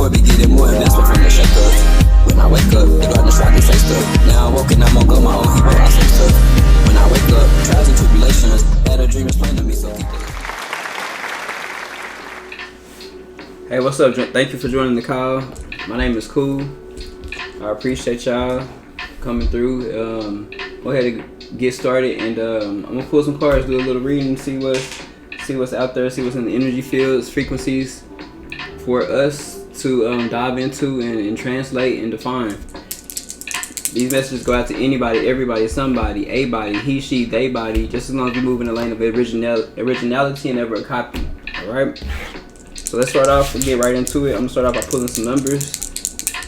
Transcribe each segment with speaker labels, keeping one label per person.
Speaker 1: before we get it more. That's what from the shake up. When I wake up, they go out and try to say stuff. Now I'm woken, I'm on go, my own hero, I say stuff. When I wake up, trials and tribulations, had a dream explain to me, so keep it.
Speaker 2: Hey, what's up? Thank you for joining the call. My name is Cool. I appreciate y'all coming through. Go ahead and get started, and I'm gonna pull some cards, do a little reading, see what's out there, see what's in the energy fields, frequencies for us to dive into and translate and define. These messages go out to anybody, everybody, somebody, a body, he, she, they body, just as long as you move in the lane of originality and never a copy. Alright? So let's start off and get right into it. I'm going to start off by pulling some numbers,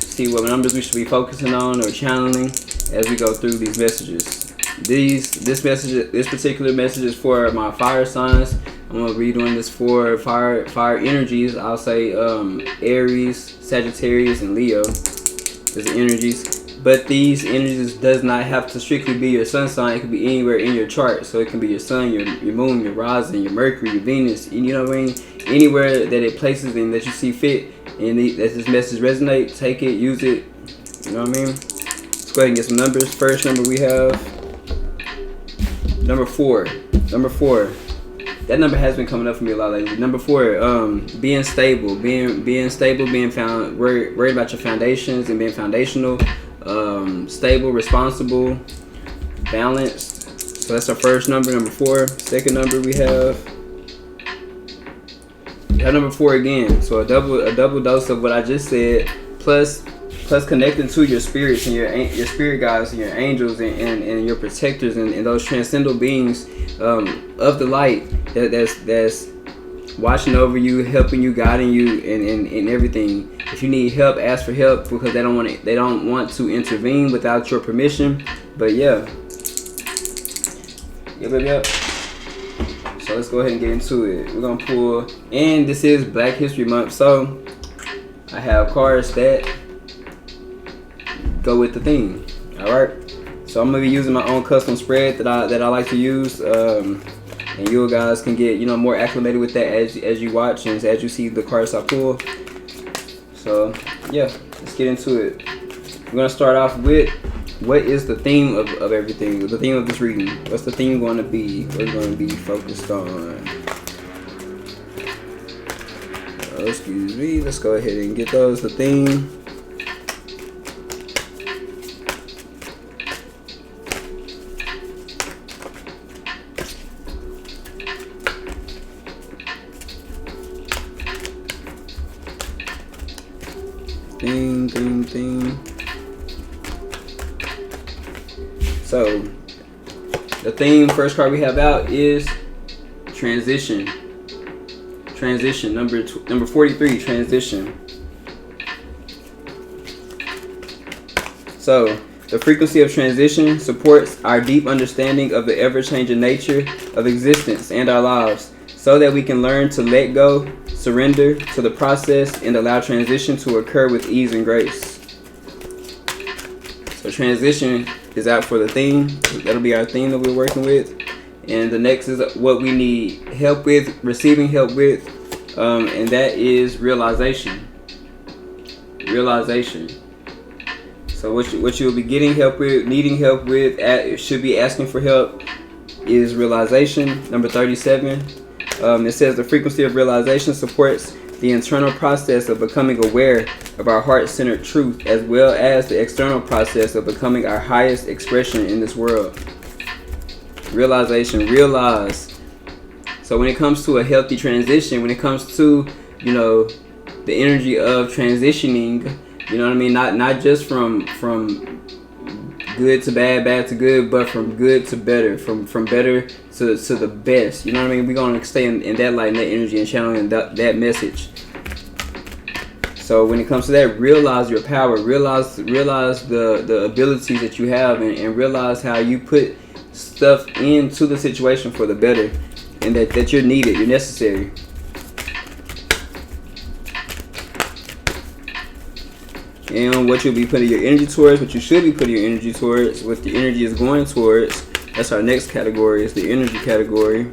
Speaker 2: see what numbers we should be focusing on or channeling as we go through these messages. This particular message is for my fire signs. I'm going to be doing this for fire energies. I'll say Aries, Sagittarius, and Leo as the energies. But these energies does not have to strictly be your sun sign. It could be anywhere in your chart. So it can be your sun, your moon, your rising, your Mercury, your Venus. You know what I mean? Anywhere that it places in that you see fit and that this message resonates, take it, use it. You know what I mean? Let's go ahead and get some numbers. First number we have number 4. Number 4. That number has been coming up for me a lot lately. Number 4, being stable, worried about your foundations and being foundational. Stable, responsible, balanced. So that's our first number, number 4. Second number we have number 4 again. So a double dose of what I just said, plus connecting to your spirits and your spirit guides and your angels and your protectors and those transcendental beings of the light that's watching over you, helping you, guiding you, and everything. If you need help, ask for help because they don't want to intervene without your permission. But yeah. So let's go ahead and get into it. We're gonna pull, and this is Black History Month, so I have cards that go with the theme. All right. So I'm gonna be using my own custom spread that I like to use. And you guys can get more acclimated with that as you watch and as you see the cards I pull. So yeah, let's get into it. We're gonna start off with what is the theme of everything. The theme of this reading. What's the theme going to be? We're going to be focused on. Excuse me. Let's go ahead and get those. The theme. Theme. So the theme, first card we have out is transition. Number 43, transition. So the frequency of transition supports our deep understanding of the ever-changing nature of existence and our lives, so that we can learn to let go, surrender to the process, and allow transition to occur with ease and grace. So transition is out for the theme. That'll be our theme that we're working with. And the next is what we need help with, receiving help with, and that is realization. So what you'll be getting help with, needing help with, should be asking for help is realization. Number 37. It says the frequency of realization supports the internal process of becoming aware of our heart-centered truth, as well as the external process of becoming our highest expression in this world. Realization, realize. So when it comes to a healthy transition, when it comes to, the energy of transitioning, you know what I mean? Not just from good to bad, bad to good, but from good to better, from better to the best. You know what I mean? We're going to stay in that light and that energy and channeling that message. So when it comes to that, realize your power, realize the abilities that you have, and realize how you put stuff into the situation for the better, and that you're needed, you're necessary. And what you'll be putting your energy towards, what you should be putting your energy towards, what the energy is going towards. That's our next category, is the energy category.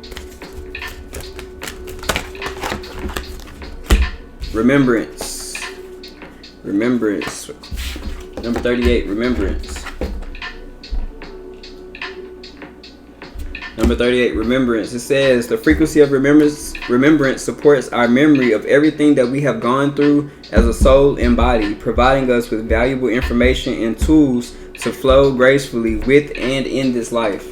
Speaker 2: Remembrance. remembrance. Number 38, remembrance. Number 38, remembrance. It says the frequency of remembrance supports our memory of everything that we have gone through as a soul and body, providing us with valuable information and tools to flow gracefully with and in this life.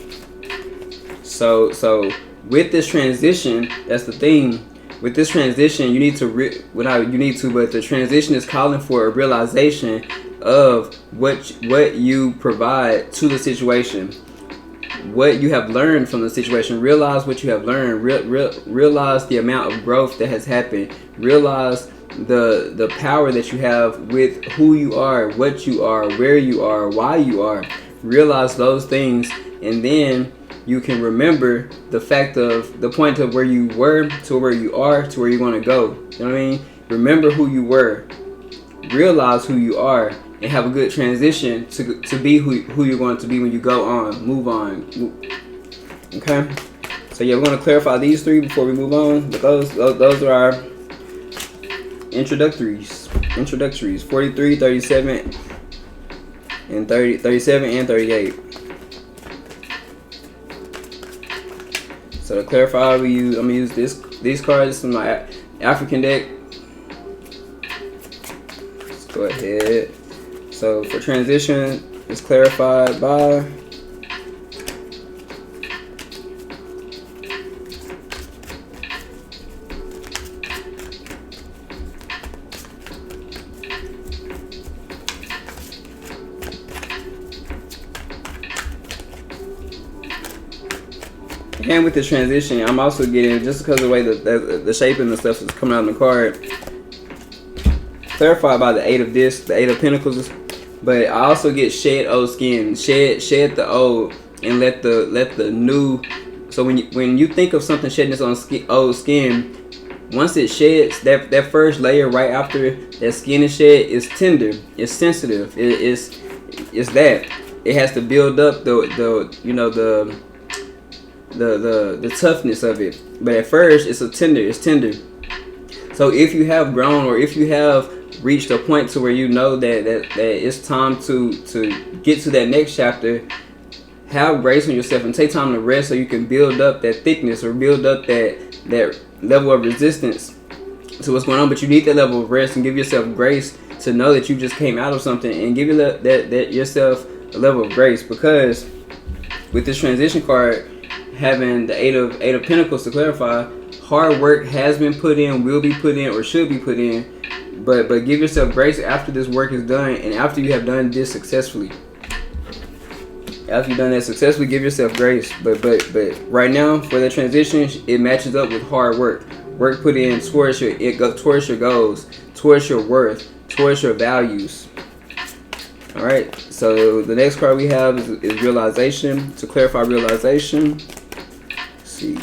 Speaker 2: So with this transition, that's the thing. With this transition, you need to but the transition is calling for a realization of what you provide to the situation, what you have learned from the situation. Realize what you have learned. Realize the amount of growth that has happened. Realize the power that you have with who you are, what you are, where you are, why you are. Realize those things, and then you can remember the fact of the point of where you were to where you are to where you're going to go. You know what I mean? Remember who you were, realize who you are, and have a good transition to be who you're going to be when you go on, move on. Okay? So yeah, we're going to clarify these three before we move on. But those are our introductories. 43, 37, and 37 and 38. So to clarify, I'm gonna use these cards from my African deck. Let's go ahead. So for transition, it's clarified by and with the transition, I'm also getting, just because of the way the shape and the stuff is coming out in the card, clarified by the 8 of the 8 of Pentacles. But I also get shed old skin, shed the old, and let the new. So when you think of something shedding its own old skin, once it sheds, that first layer right after that skin is shed is tender, it's sensitive, it's that it has to build up the toughness of it. But at first it's tender. So if you have grown, or if you have reached a point to where you know that it's time to get to that next chapter, have grace on yourself and take time to rest so you can build up that thickness, or build up that level of resistance to what's going on. But you need that level of rest and give yourself grace to know that you just came out of something, and give yourself a level of grace. Because with this transition card having the 8 of Pentacles, to clarify, hard work has been put in, will be put in, or should be put in. But give yourself grace after this work is done, and after you have done this successfully. After you've done that successfully, give yourself grace. But right now, for the transition, it matches up with hard work. Work put in towards your goals, towards your worth, towards your values. All right. So the next card we have is realization. To clarify realization, let's see.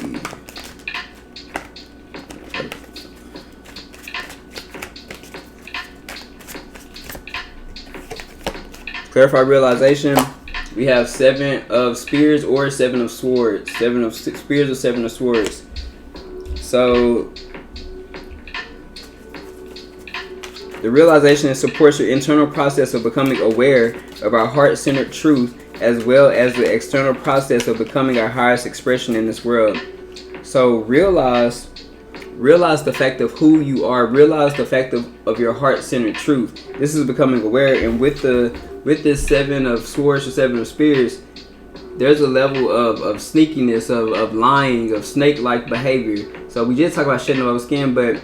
Speaker 2: Clarify realization. We have 7 of Spears or 7 of Swords. 7 of Spears or 7 of Swords. So the realization supports your internal process of becoming aware of our heart-centered truth, as well as the external process of becoming our highest expression in this world. So realize the fact of who you are. Realize the fact of your heart-centered truth. This is becoming aware. And with this 7 of Swords or 7 of Spears, there's a level of sneakiness, of lying, of snake-like behavior. So we did talk about shedding old skin, but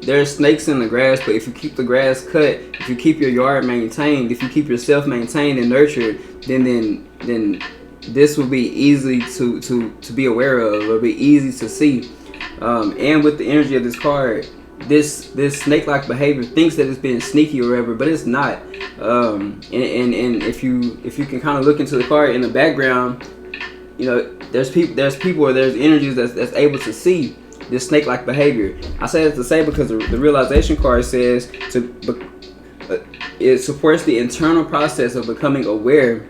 Speaker 2: there's snakes in the grass. But if you keep the grass cut, if you keep your yard maintained, if you keep yourself maintained and nurtured, then this will be easy to be aware of. It'll be easy to see. And with the energy of this card, this snake-like behavior thinks that it's being sneaky or whatever, but it's not. And if you can kind of look into the card in the background, you know, there's people or there's energies that's able to see this snake-like behavior. I say that to say because the realization card says it supports the internal process of becoming aware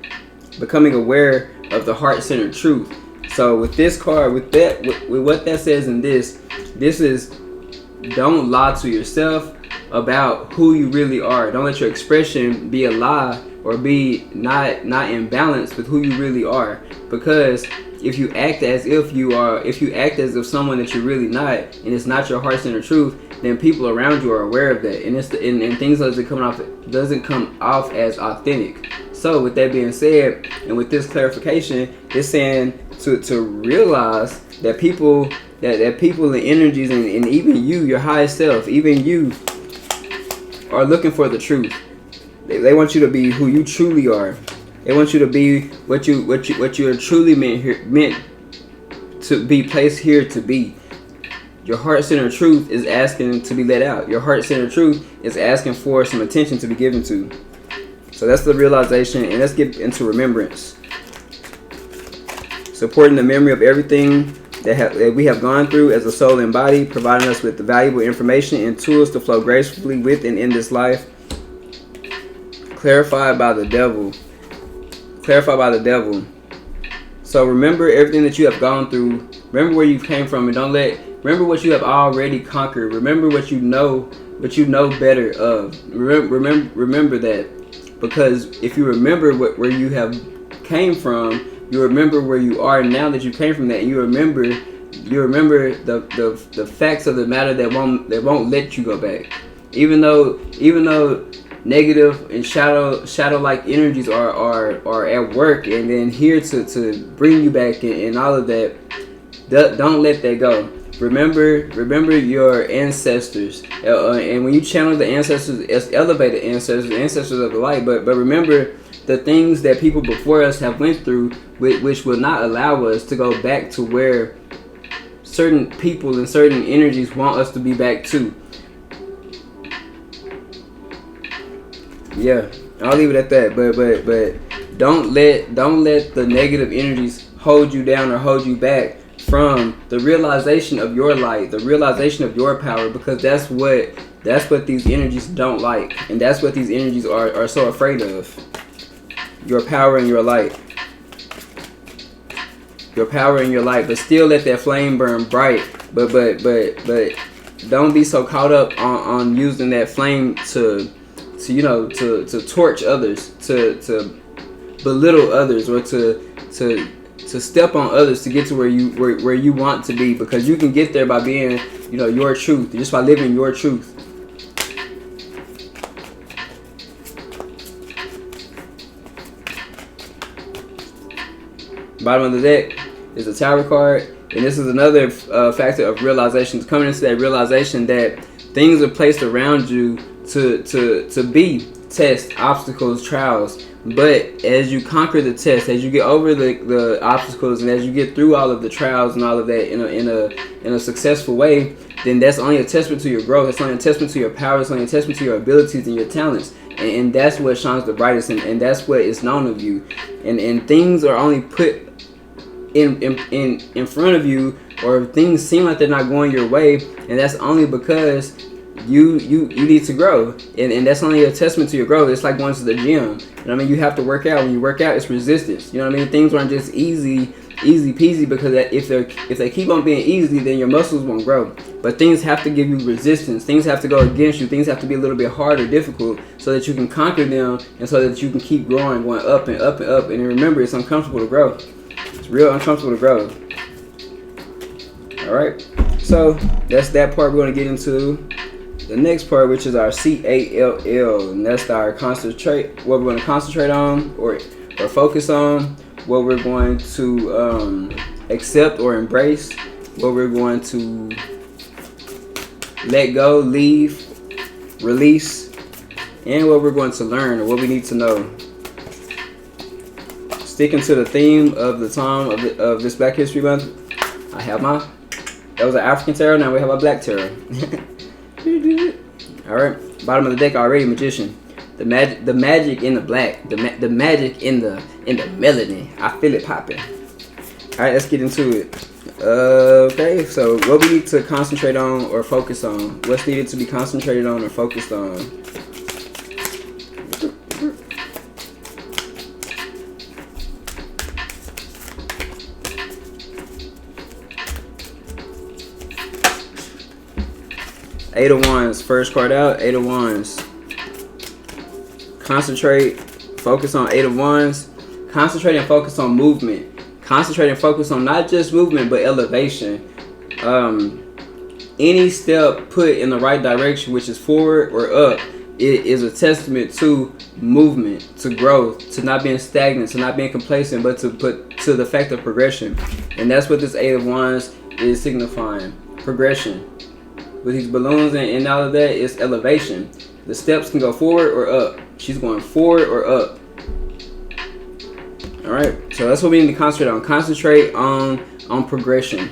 Speaker 2: of the heart-centered truth. So with this card, with what that says in this is, don't lie to yourself. about who you really are. Don't let your expression be a lie or be not in balance with who you really are. Because if you act as if you are, if you act as if someone that you're really not, and it's not your heart centered truth, then people around you are aware of that, and and things doesn't come off as authentic. So with that being said, and with this clarification, it's saying to realize that people and energies and even you, your highest self, even you, are looking for the truth. They want you to be who you truly are. They want you to be what you're truly meant to be, placed here to be. Your heart-centered truth is asking to be let out. Your heart-centered truth is asking for some attention to be given to. So that's the realization, and let's get into remembrance. Supporting the memory of everything that we have gone through as a soul and body, providing us with the valuable information and tools to flow gracefully with and in this life. Clarified by the devil. So remember everything that you have gone through. Remember where you came from, and remember what you have already conquered. Remember what you know better of. Remember that, because if you remember where you have came from, you remember where you are now that you came from that, and you remember the facts of the matter that won't let you go back. Even though negative and shadow like energies are at work and then here to bring you back and all of that, don't let that go. Remember your ancestors, and when you channel the ancestors, it's elevated ancestors of the light. But remember the things that people before us have went through, which will not allow us to go back to where certain people and certain energies want us to be back to. Yeah, I'll leave it at that. But don't let the negative energies hold you down or hold you back from the realization of your light, the realization of your power, because that's what these energies don't like, and that's what these energies are so afraid of. Your power and your light. Your power and your light, but still let that flame burn bright. But don't be so caught up on using that flame to torch others, to belittle others, or to step on others to get to where you want to be, because you can get there by being your truth, just by living your truth. Bottom of the deck is the Tower card, and this is another factor of realization. It's coming into that realization that things are placed around you to be tests, obstacles, trials. But as you conquer the test, as you get over the obstacles, and as you get through all of the trials and all of that in a successful way, then that's only a testament to your growth. It's only a testament to your power. It's only a testament to your abilities and your talents. And that's what shines the brightest, and that's what is known of you. And things are only put in front of you, or things seem like they're not going your way, and that's only because you need to grow, and that's only a testament to your growth. It's like going to the gym. You know what I mean? You have to work out. When you work out, it's resistance. You know what I mean? Things aren't just easy peasy, because if they keep on being easy, then your muscles won't grow. But things have to give you resistance. Things have to go against you. Things have to be a little bit hard or difficult so that you can conquer them, and so that you can keep growing, going up and up and up. And remember, it's uncomfortable to grow. It's real uncomfortable to grow. Alright, so that's that part. We're going to get into the next part, which is our CALL, and that's our concentrate, what we're going to concentrate on or focus on, what we're going to accept or embrace, what we're going to let go, leave, release, and what we're going to learn, or what we need to know. Sticking to the theme of the time of this Black History Month, I have that was an African tarot. Now we have a black tarot. All right, bottom of the deck already, Magician. The magic in the black, the magic in the melanin. I feel it popping. All right, let's get into it. Okay, so what we need to concentrate on or focus on. What's needed to be concentrated on or focused on. Eight of Wands, first card out, Eight of Wands. Concentrate, focus on Eight of Wands. Concentrate and focus on movement. Concentrate and focus on not just movement, but elevation. Any step put in the right direction, which is forward or up, it is a testament to movement, to growth, to not being stagnant, to not being complacent, but to the fact of progression. And that's what this Eight of Wands is signifying. Progression. With these balloons and all of that, it's elevation. The steps can go forward or up. She's going forward or up. Alright, so that's what we need to concentrate on. Concentrate on progression.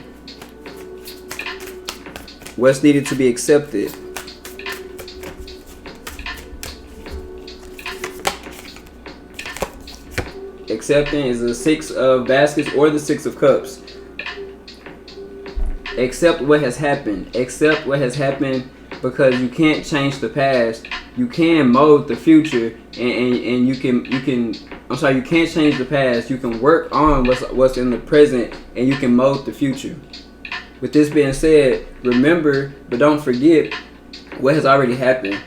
Speaker 2: What's needed to be accepted. Accepting is the Six of Baskets or the Six of Cups. Accept what has happened. Accept what has happened, because you can't change the past. You can mold the future, and you can't change the past. You can work on what's in the present, and you can mold the future. With this being said, remember, but don't forget what has already happened.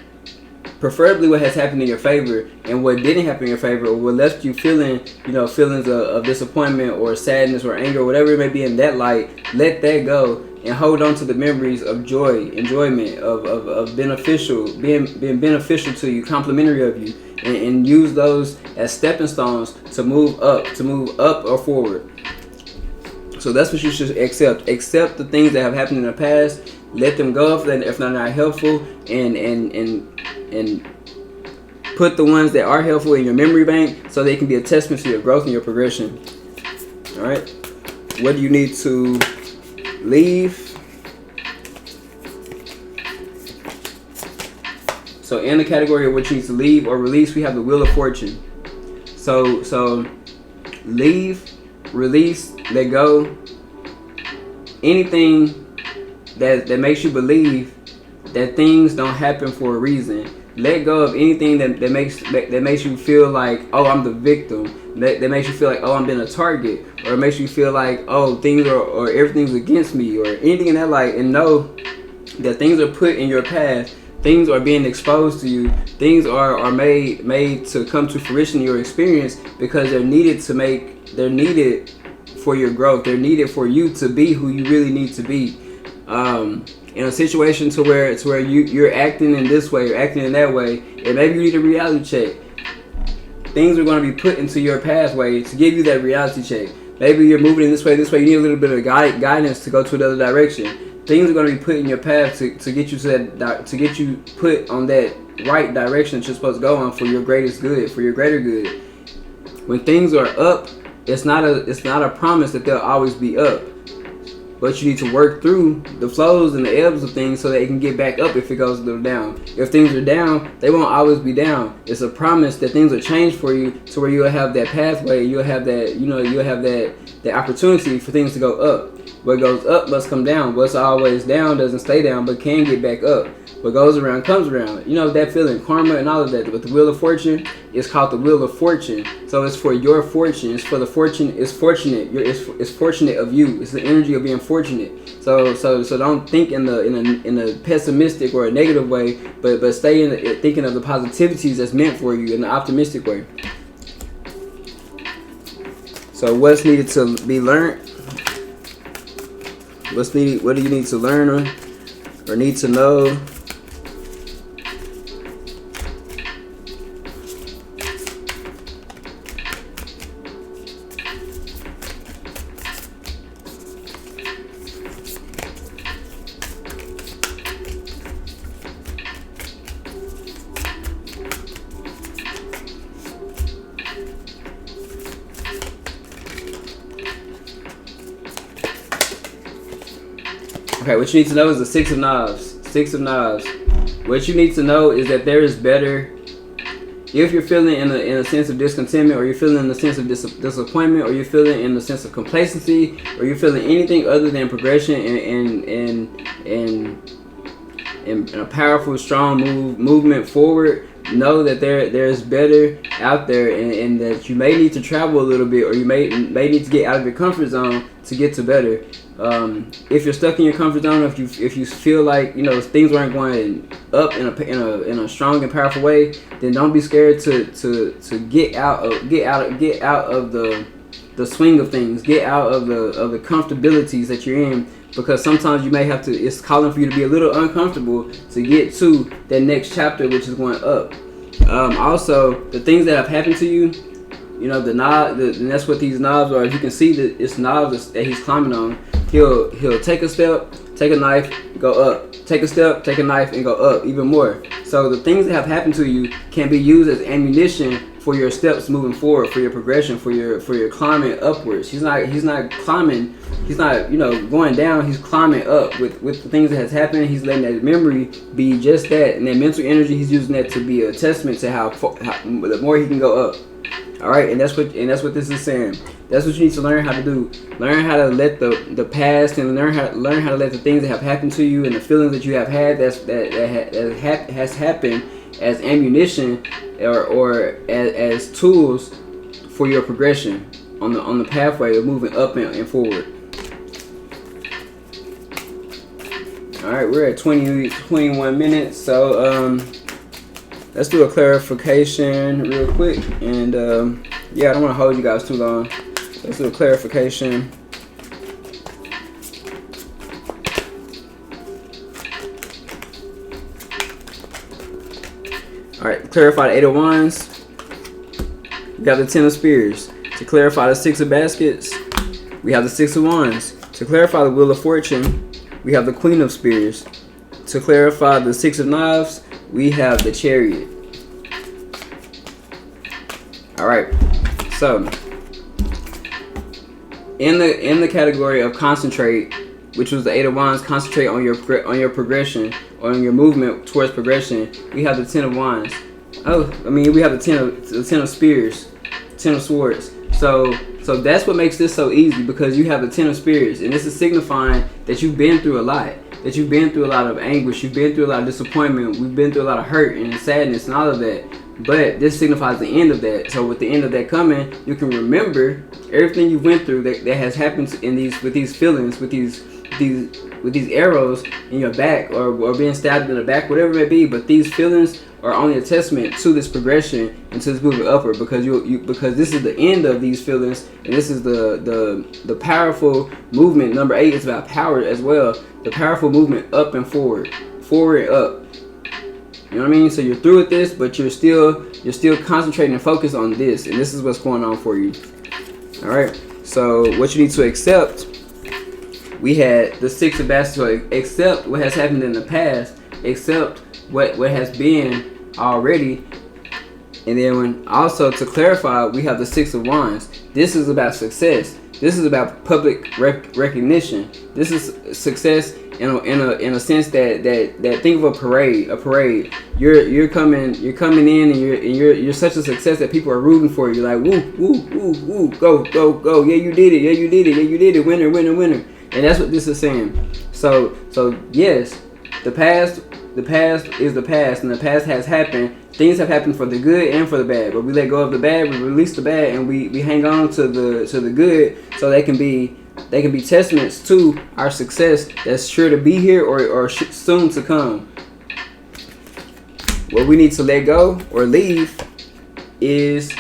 Speaker 2: Preferably what has happened in your favor, and what didn't happen in your favor, or what left you feeling, feelings of disappointment or sadness or anger, or whatever it may be in that light. Let that go and hold on to the memories of joy, enjoyment, of being beneficial to you, complimentary of you, and use those as stepping stones to move up or forward. So that's what you should accept. Accept the things that have happened in the past. Let them go if they're not helpful, and put the ones that are helpful in your memory bank, so they can be a testament to your growth and your progression. All right. What do you need to leave? So in the category of what you need to leave or release, we have the Wheel of Fortune. So leave, release, let go. Anything that makes you believe that things don't happen for a reason. Let go of anything that makes you feel like, oh, I'm the victim. That makes you feel like, oh, I'm being a target, or it makes you feel like, oh, things or everything's against me, or anything in that light. And know that things are put in your path. Things are being exposed to you. Things are made to come to fruition in your experience, because they're needed for your growth. They're needed for you to be who you really need to be. In a situation to where you're acting in this way, you're acting in that way, and maybe you need a reality check. Things are going to be put into your pathway to give you that reality check. Maybe you're moving in this way, you need a little bit of guidance to go to another direction. Things are going to be put in your path to get you to get you put on that right direction that you're supposed to go on for your greatest good, for your greater good. When things are up, it's not a promise that they'll always be up. But you need to work through the flows and the ebbs of things so that it can get back up if it goes a little down. If things are down, they won't always be down. It's a promise that things will change for you, to where you'll have that pathway, you'll have that, you'll have that opportunity for things to go up. What goes up must come down. What's always down doesn't stay down, but can get back up. What goes around comes around. That feeling, karma and all of that. With the Wheel of Fortune, it's called the Wheel of Fortune. So it's for your fortune. It's for the fortune. It's fortunate. It's fortunate of you. It's the energy of being fortunate. So don't think in a pessimistic or a negative way, but stay thinking of the positivities that's meant for you in the optimistic way. So what's needed to be learned? What do you need to learn or need to know? Okay, what you need to know is the Six of Knives. Six of Knives. What you need to know is that there is better. If you're feeling in a sense of discontentment, or you're feeling in a sense of disappointment, or you're feeling in a sense of complacency, or you're feeling anything other than progression and a powerful, strong movement forward, know that there's better out there, and that you may need to travel a little bit, or you may need to get out of your comfort zone to get to better. If you're stuck in your comfort zone, if you feel like things aren't going up in a strong and powerful way, then don't be scared to get out of the swing of things, get out of the comfortabilities that you're in, because sometimes you may have to. It's calling for you to be a little uncomfortable to get to that next chapter, which is going up. Also, the things that have happened to you, the knob, and that's what these knobs are. If you can see that it's knobs that he's climbing on. He'll take a step, take a knife, go up. Take a step, take a knife, and go up even more. So the things that have happened to you can be used as ammunition for your steps moving forward, for your progression, for your climbing upwards. He's not climbing. He's not going down. He's climbing up with the things that has happened. He's letting that memory be just that, and that mental energy. He's using that to be a testament to how the more he can go up. All right, and that's what this is saying. That's what you need to learn how to do. Learn how to let the past, and learn how to let the things that have happened to you and the feelings that you have had that has happened as ammunition or as tools for your progression on the pathway of moving up and forward. All right, we're at 21 minutes, so let's do a clarification real quick, and I don't want to hold you guys too long. Let's do a clarification. All right, clarify the 8 of Wands. We have the 10 of Spears. To clarify the 6 of Baskets, we have the 6 of Wands. To clarify the Wheel of Fortune, we have the Queen of Spears. To clarify the 6 of Knives, we have the Chariot. All right, so in the category of concentrate, which was the 8 of Wands, concentrate on your progression, on your movement towards progression. We have the 10 of Wands. We have the 10 of Spears, 10 of Swords. So that's what makes this so easy, because you have the 10 of Spears, and this is signifying that you've been through a lot. That you've been through a lot of anguish, you've been through a lot of disappointment, we've been through a lot of hurt and sadness and all of that. But this signifies the end of that. So with the end of that coming, you can remember everything you went through that has happened with these feelings, with these arrows in your back, or being stabbed in the back, whatever it may be. But these feelings are only a testament to this progression and to this moving upward, because because this is the end of these feelings, and this is the powerful movement. Number 8 is about power as well. The powerful movement up and forward and up. You know what I mean? So you're through with this, but you're still concentrating and focused on this, and this is what's going on for you. All right. So what you need to accept, we had the 6 of Baskets. So accept what has happened in the past. Accept what has been already. And then also to clarify, we have the 6 of Wands. This is about success. This is about public recognition. This is success in a sense that think of a parade. You're coming in, and you're such a success that people are rooting for you. Like woo, go, yeah you did it, winner. And that's what this is saying. So yes, the past is the past, and the past has happened. Things have happened for the good and for the bad, but we let go of the bad, we release the bad, and we hang on to the good, so they can be testaments to our success that's sure to be here or soon to come. What we need to let go or leave is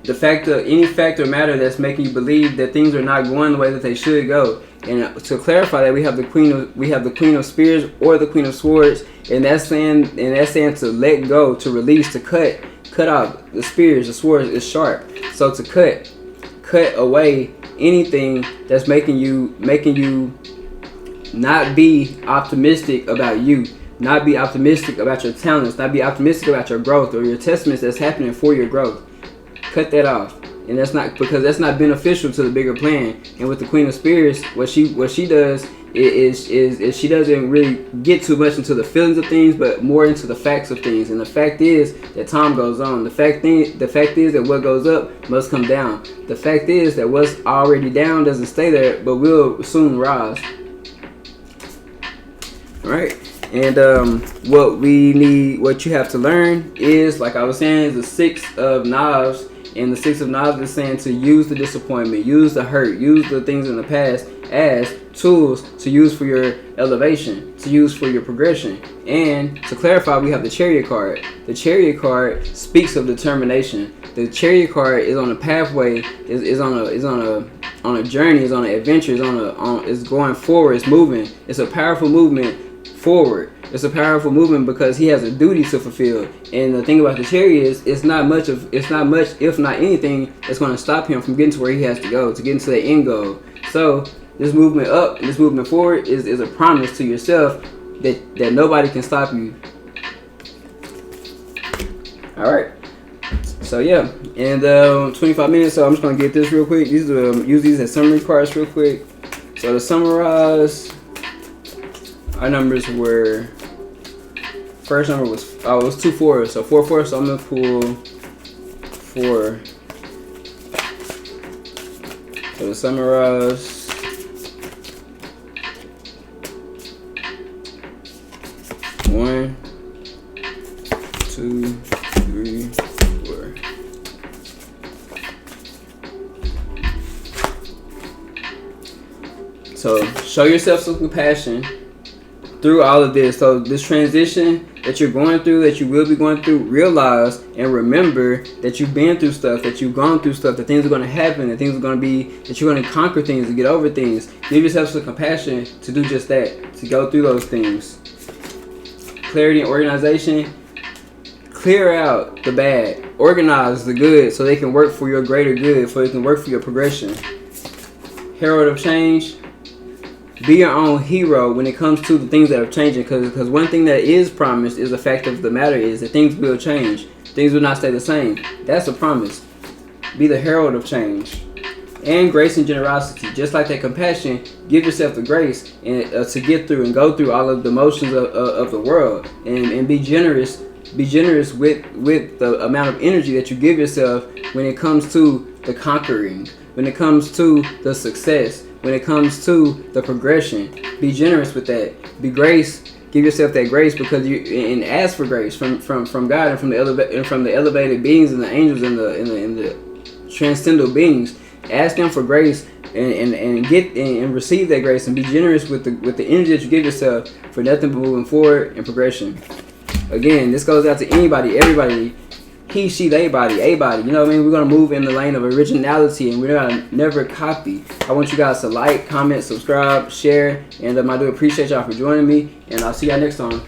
Speaker 2: any factor or matter that's making you believe that things are not going the way that they should go. And to clarify that, we have the Queen of Spears or the Queen of Swords, and that's saying to let go, to release, to cut off. The spears, the swords is sharp. So to cut away anything that's making you not be optimistic about you, not be optimistic about your talents, not be optimistic about your growth or your testaments that's happening for your growth. Cut that off. And that's not beneficial to the bigger plan. And with the Queen of Spears, what she does is she doesn't really get too much into the feelings of things, but more into the facts of things. And the fact is that time goes on. The fact is that what goes up must come down. The fact is that what's already down doesn't stay there, but will soon rise. All right. And what you have to learn is, like I was saying, is the 6 of Knives. And the 6 of Knives is saying to use the disappointment, use the hurt, use the things in the past as tools to use for your elevation, to use for your progression. And to clarify, we have the Chariot card. The Chariot card speaks of determination. The Chariot card is on a pathway, is on a journey, is on an adventure, is going forward, it's moving. It's a powerful movement forward. It's a powerful movement because he has a duty to fulfill. And the thing about the Chariot is, it's not much, if not anything, that's going to stop him from getting to where he has to go, to getting to the end goal. So this movement up, this movement forward is a promise to yourself that nobody can stop you. All right. So yeah, and 25 minutes. So I'm just gonna get this real quick. Use these as summary cards real quick. So to summarize, our numbers were, first number was it was 2 4s, so 4 4. So I'm gonna pull 4. So to summarize, one, 2, 3, 4. So show yourself some compassion through all of this. So this transition that you're going through, that you will be going through, realize and remember that you've been through stuff, that you've gone through stuff, that things are going to happen, that things are going to be, that you're going to conquer things, to get over things. Give yourself some compassion to do just that, to go through those things. Clarity and organization. Clear out the bad, organize the good, so they can work for your greater good, so they can work for your progression. Herald of change. Be your own hero when it comes to the things that are changing, because one thing that is promised is the fact of the matter is that things will change. Things will not stay the same. That's a promise. Be the herald of change. And grace and generosity. Just like that compassion, give yourself the grace and to get through and go through all of the motions of the world, and be generous. Be generous with the amount of energy that you give yourself when it comes to the conquering, when it comes to the success, when it comes to the progression. Be generous with that. Be grace. Give yourself that grace, because and ask for grace from God and from the elevated beings and the angels and the transcendental beings. Ask them for grace and get and receive that grace, and be generous with the energy that you give yourself for nothing but moving forward and progression. Again, this goes out to anybody, everybody, he, she, they body, a body. You know what I mean? We're going to move in the lane of originality, and we're going to never copy. I want you guys to like, comment, subscribe, share, and I do appreciate y'all for joining me, and I'll see y'all next time.